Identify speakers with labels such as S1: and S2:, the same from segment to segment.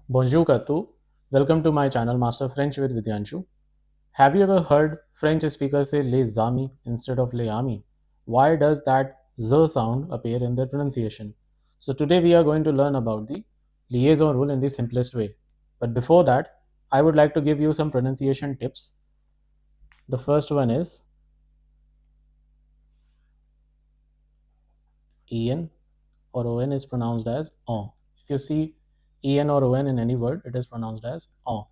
S1: Bonjour Katu. Welcome to my channel Master French with Vidyanshu. Have you ever heard French speakers say les amis instead of les amis? Why does that z sound appear in their pronunciation? So today we are going to learn about the liaison rule in the simplest way. But before that, I would like to give you some pronunciation tips. The first one is en or on is pronounced as on. If you see en or on in any word, it is pronounced as on.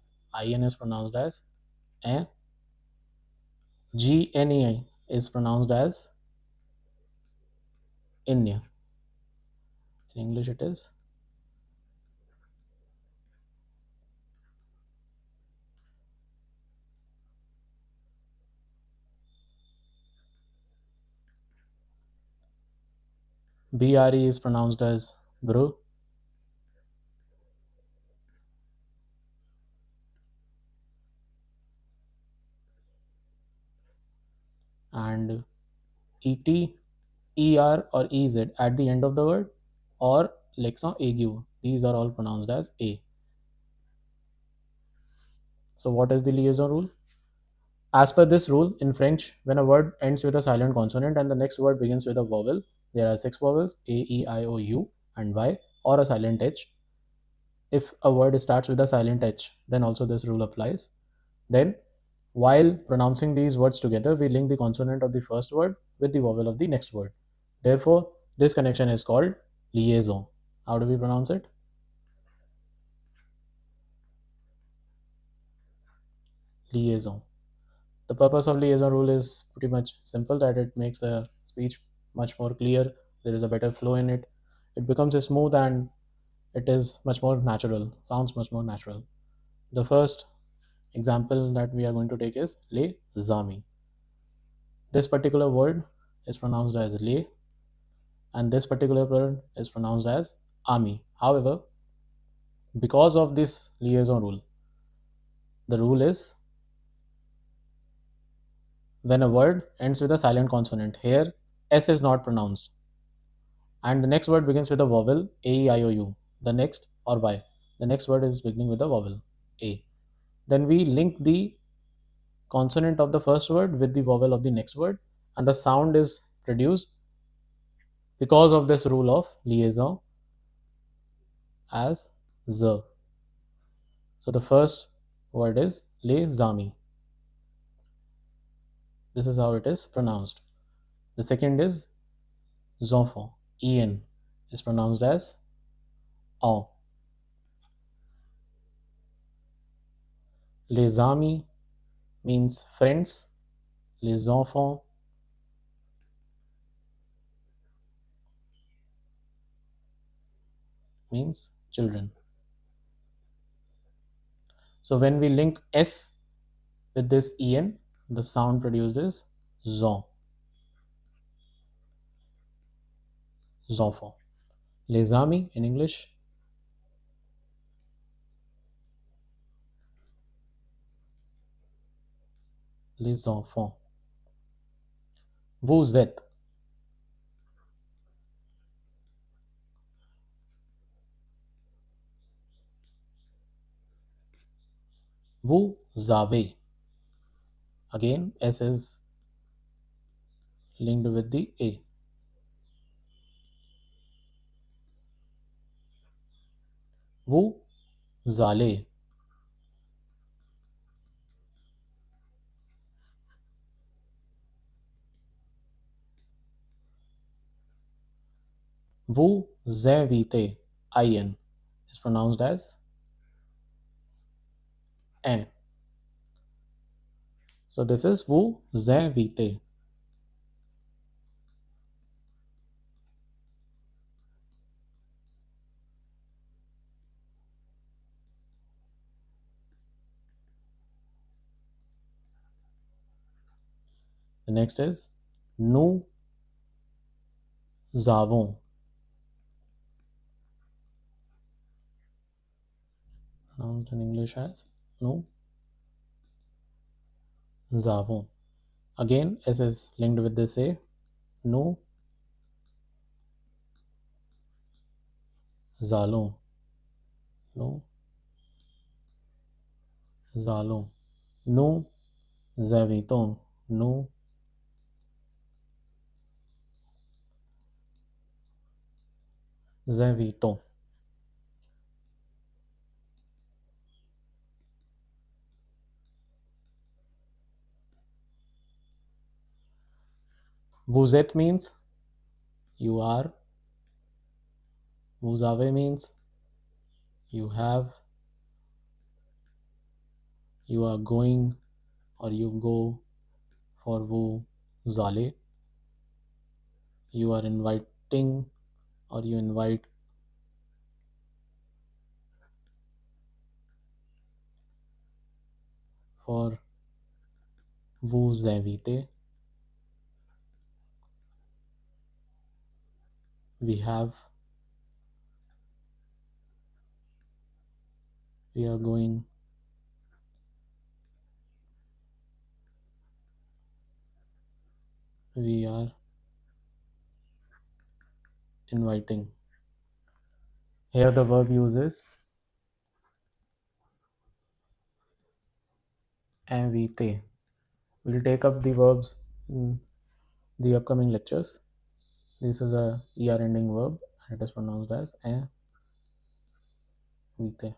S1: In is pronounced as en. GNEI is pronounced as Inya. In English, it is BRE is pronounced as Bro, and ET, ER, or EZ at the end of the word, or Lexon AGU. These are all pronounced as A. So, what is the liaison rule? As per this rule, in French, when a word ends with a silent consonant and the next word begins with a vowel, there are six vowels A, E, I, O, U, and Y, or a silent H. If a word starts with a silent H, then also this rule applies. Then, while pronouncing these words together, we link the consonant of the first word with the vowel of the next word. Therefore, this connection is called liaison. How do we pronounce it? Liaison. The purpose of liaison rule is pretty much simple, that it makes the speech much more clear. There is a better flow in it. It becomes smooth and it is much more natural, sounds much more natural. The first example that we are going to take is les amis. This particular word is pronounced as les, and this particular word is pronounced as ami. However, because of this liaison rule, the rule is when a word ends with a silent consonant, here S is not pronounced, and the next word begins with a vowel A, E, I, O, U. The next, or Y, the next word is beginning with a vowel A. Then we link the consonant of the first word with the vowel of the next word, and the sound is produced because of this rule of liaison as Z. So the first word is les amis. This is how it is pronounced. The second is enfants. En is pronounced as en. Les amis means friends. Les enfants means children. So when we link S with this en, the sound produced is zon. Zonfant. Les amis in English. Les enfants. Vous êtes. Vous avez. Again, S is linked with the A. Vous allez. Vous invitez. In is pronounced as en. So this is vous invitez. The next is nous avons. Pronounced in English as nous avons. Again, S is linked with this A. Nous allons. Nous allons. Nous invitons. Nous invitons. Vous êtes means you are. Vous avez means you have. You are going or you go. For vous allez. You are inviting or you invite. For vous invitez. We have. We are going. We are inviting. Here the verb uses inviter. We'll take up the verbs in the upcoming lectures. This is a er ending verb and it is pronounced as inviter.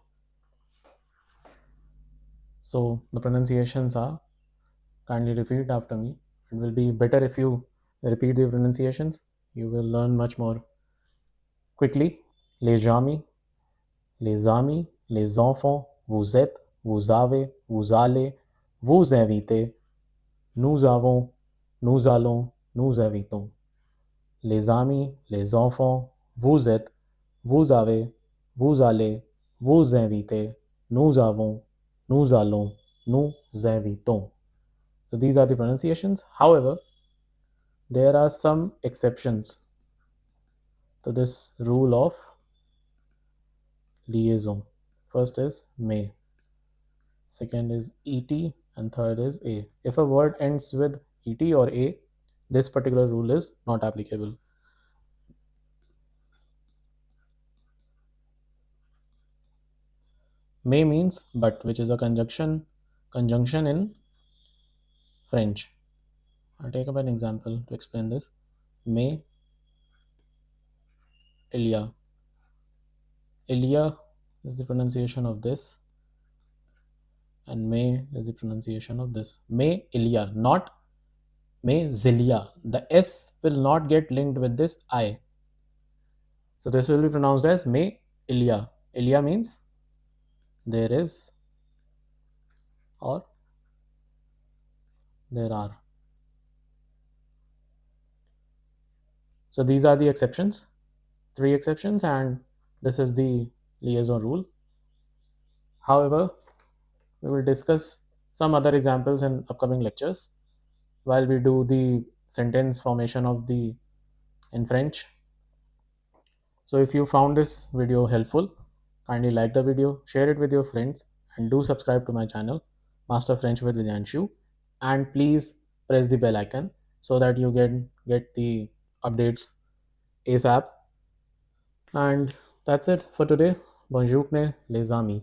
S1: So the pronunciations are, kindly repeat after me. It will be better if you repeat the pronunciations. You will learn much more quickly. Les amis, les enfants, vous êtes, vous avez, vous allez, vous invitez, nous avons, nous allons, nous invitons. Les amis, les enfants, vous êtes, vous avez, vous allez, vous invitez, nous avons, nous allons, nous invitons. So these are the pronunciations. However, there are some exceptions to this rule of liaison. First is may, second is et, and third is a. If a word ends with et or a, this particular rule is not applicable. May means but, which is a conjunction in French. I'll take up an example to explain this. Mais il y a. Il y a is the pronunciation of this, and mais is the pronunciation of this. Mais il y a, not mais il y a. The S will not get linked with this I. So this will be pronounced as mais il y a. Il y a means there is or there are. So these are the exceptions, 3 exceptions, and this is the liaison rule. However, we will discuss some other examples in upcoming lectures while we do the sentence formation of the in French. So if you found this video helpful, kindly like the video, share it with your friends, and do subscribe to my channel, Master French with Vidyanshu, and please press the bell icon so that you get the updates ASAP. And that's it for today. Bonjour, les amis.